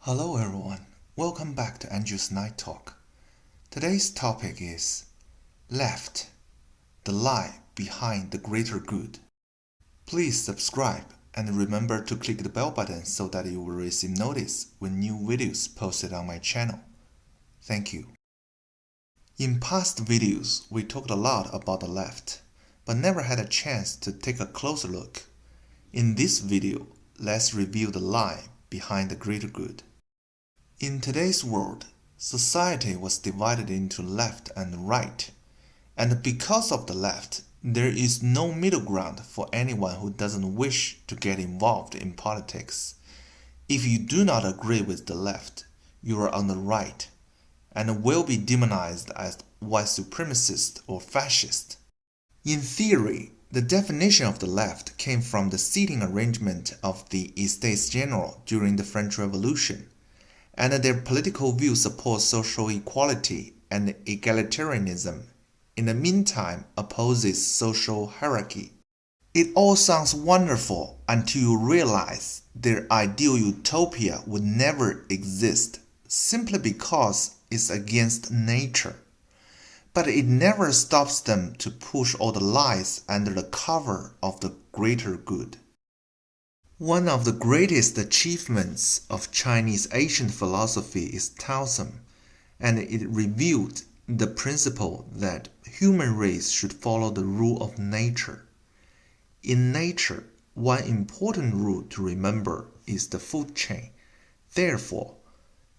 Hello everyone, welcome back to Andrew's Night Talk. Today's topic is Left, the lie behind the greater good. Please subscribe and remember to click the bell button so that you will receive notice when new videos posted on my channel. Thank you. In past videos, we talked a lot about the left, but never had a chance to take a closer look. In this video, let's review the lie behind the greater good. In today's world, society was divided into left and right, and because of the left, there is no middle ground for anyone who doesn't wish to get involved in politics. If you do not agree with the left, you are on the right, and will be demonized as white supremacist or fascist. In theory, the definition of the left came from the seating arrangement of the Estates General during the French Revolution, and their political view supports social equality and egalitarianism. In the meantime, opposes social hierarchy. It all sounds wonderful until you realize their ideal utopia would never exist, simply because it's against nature. But it never stops them to push all the lies under the cover of the greater good. One of the greatest achievements of Chinese ancient philosophy is Taoism, and it revealed the principle that human race should follow the rule of nature. In nature, one important rule to remember is the food chain. Therefore,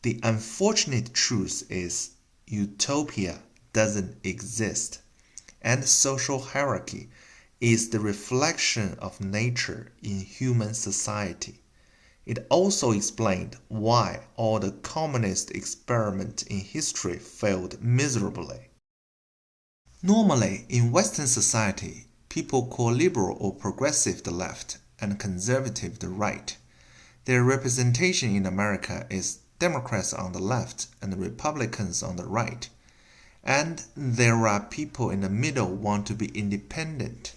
the unfortunate truth is utopia doesn't exist, and social hierarchy is the reflection of nature in human society. It also explained why all the communist experiments in history failed miserably. Normally, in Western society, people call liberal or progressive the left and conservative the right. Their representation in America is Democrats on the left and Republicans on the right. And there are people in the middle who want to be independent.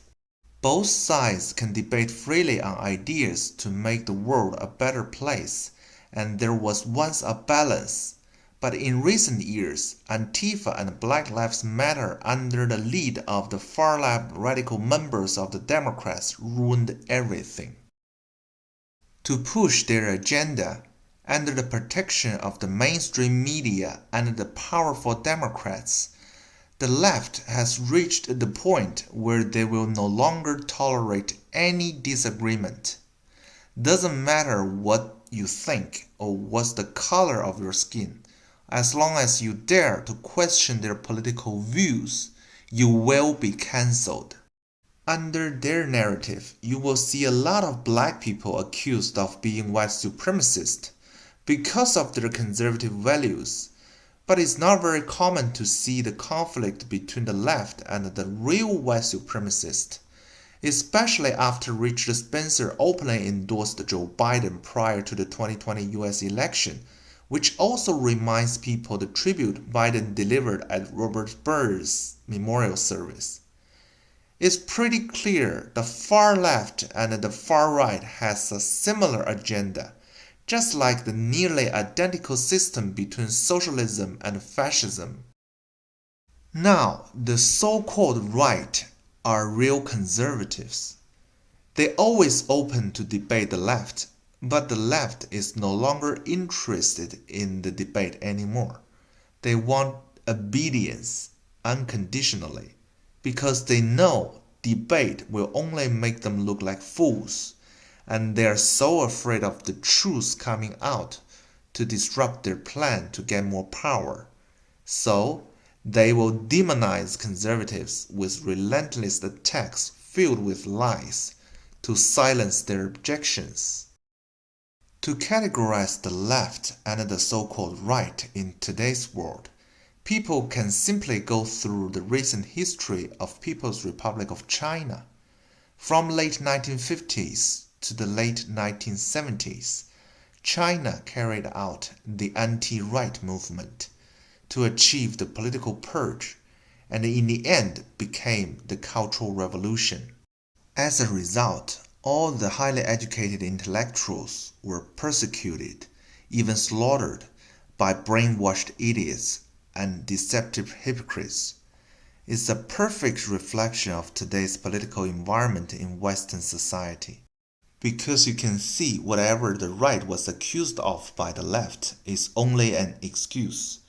Both sides can debate freely on ideas to make the world a better place, and there was once a balance. But in recent years, Antifa and Black Lives Matter under the lead of the far-left radical members of the Democrats ruined everything. To push their agenda, under the protection of the mainstream media and the powerful Democrats, the left has reached the point where they will no longer tolerate any disagreement. Doesn't matter what you think or what's the color of your skin, as long as you dare to question their political views, you will be cancelled. Under their narrative, you will see a lot of black people accused of being white supremacist because of their conservative values. But it's not very common to see the conflict between the left and the real white supremacists, especially after Richard Spencer openly endorsed Joe Biden prior to the 2020 US election, which also reminds people the tribute Biden delivered at Leader Byrd's memorial service. It's pretty clear the far left and the far right has a similar agenda, just like the nearly identical system between socialism and fascism. Now, the so-called right are real conservatives. They always open to debate the left, but the left is no longer interested in the debate anymore. They want obedience unconditionally, because they know debate will only make them look like fools, and they are so afraid of the truth coming out to disrupt their plan to get more power. So, they will demonize conservatives with relentless attacks filled with lies to silence their objections. To categorize the left and the so-called right in today's world, people can simply go through the recent history of People's Republic of China. From late 1950s to the late 1970s, China carried out the anti-right movement to achieve the political purge, and in the end became the Cultural Revolution. As a result, all the highly educated intellectuals were persecuted, even slaughtered by brainwashed idiots and deceptive hypocrites, is a perfect reflection of today's political environment in Western society. Because you can see whatever the right was accused of by the left is only an excuse.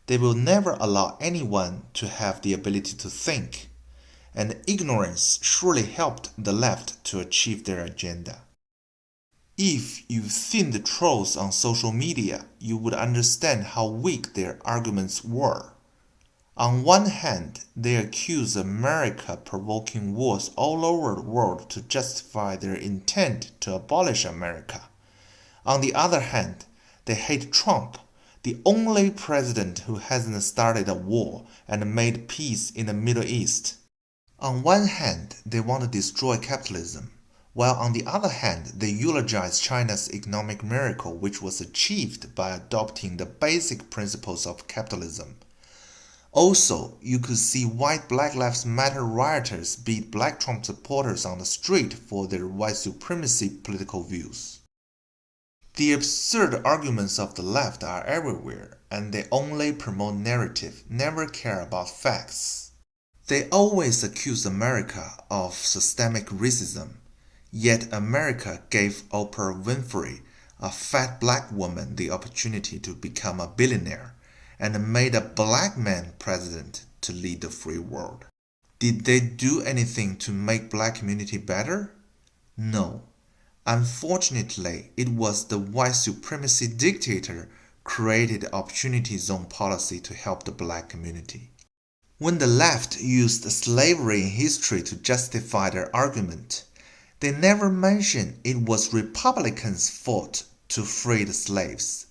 They will never allow anyone to have the ability to think, and ignorance surely helped the left to achieve their agenda. If you've seen the trolls on social media, you would understand how weak their arguments were. On one hand, they accuse America provoking wars all over the world to justify their intent to abolish America. On the other hand, they hate Trump, the only president who hasn't started a war and made peace in the Middle East. On one hand, they want to destroy capitalism, while on the other hand, they eulogize China's economic miracle, which was achieved by adopting the basic principles of capitalism. Also, you could see white Black Lives Matter rioters beat Black Trump supporters on the street for their white supremacy political views. The absurd arguments of the left are everywhere, and they only promote narrative, never care about facts. They always accuse America of systemic racism, yet America gave Oprah Winfrey, a fat black woman, the opportunity to become a billionaire, and made a black man president to lead the free world. Did they do anything to make black community better? No. Unfortunately, it was the white supremacy dictator created the opportunity zone policy to help the black community. When the left used slavery in history to justify their argument, they never mentioned it was Republicans' fault to free the slaves.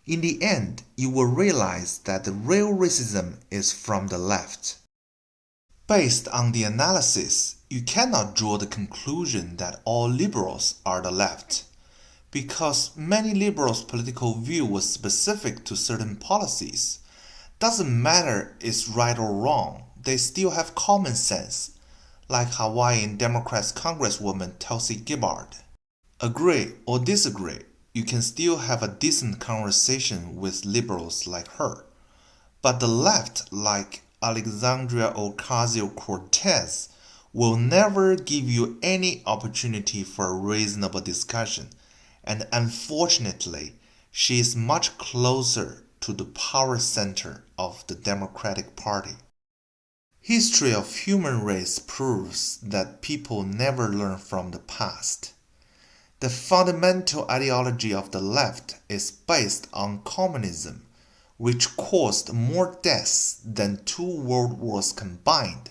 In the end, you will realize that the real racism is from the left. Based on the analysis, you cannot draw the conclusion that all liberals are the left, because many liberals' political view was specific to certain policies. Doesn't matter it's right or wrong, they still have common sense, like Hawaiian Democrats Congresswoman Tulsi Gabbard. Agree or disagree, you can still have a decent conversation with liberals like her. But the left, like Alexandria Ocasio-Cortez, will never give you any opportunity for a reasonable discussion, and unfortunately, she is much closer to the power center of the Democratic Party. History of human race proves that people never learn from the past. The fundamental ideology of the left is based on communism, which caused more deaths than 2 world wars combined,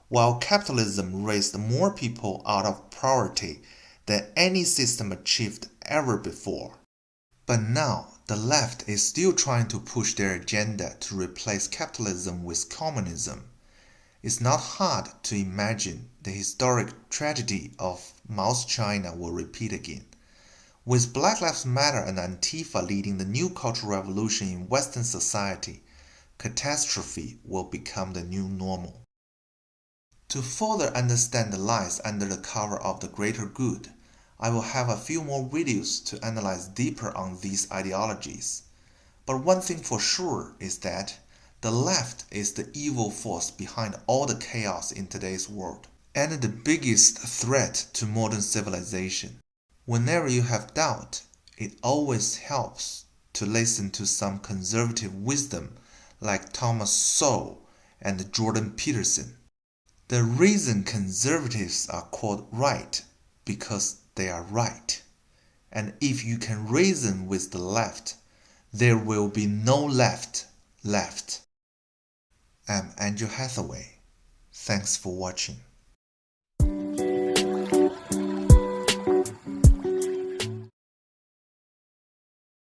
while capitalism raised more people out of poverty than any system achieved ever before. But now, the left is still trying to push their agenda to replace capitalism with communism. It's not hard to imagine the historic tragedy of Mao's China will repeat again. With Black Lives Matter and Antifa leading the new cultural revolution in Western society, catastrophe will become the new normal. To further understand the lies under the cover of the greater good, I will have a few more videos to analyze deeper on these ideologies. But one thing for sure is that the left is the evil force behind all the chaos in today's world, and the biggest threat to modern civilization. Whenever you have doubt, it always helps to listen to some conservative wisdom like Thomas Sowell and Jordan Peterson. The reason conservatives are called right because they are right. And if you can reason with the left, there will be no left left. I'm Andrew Hathaway. Thanks for watching.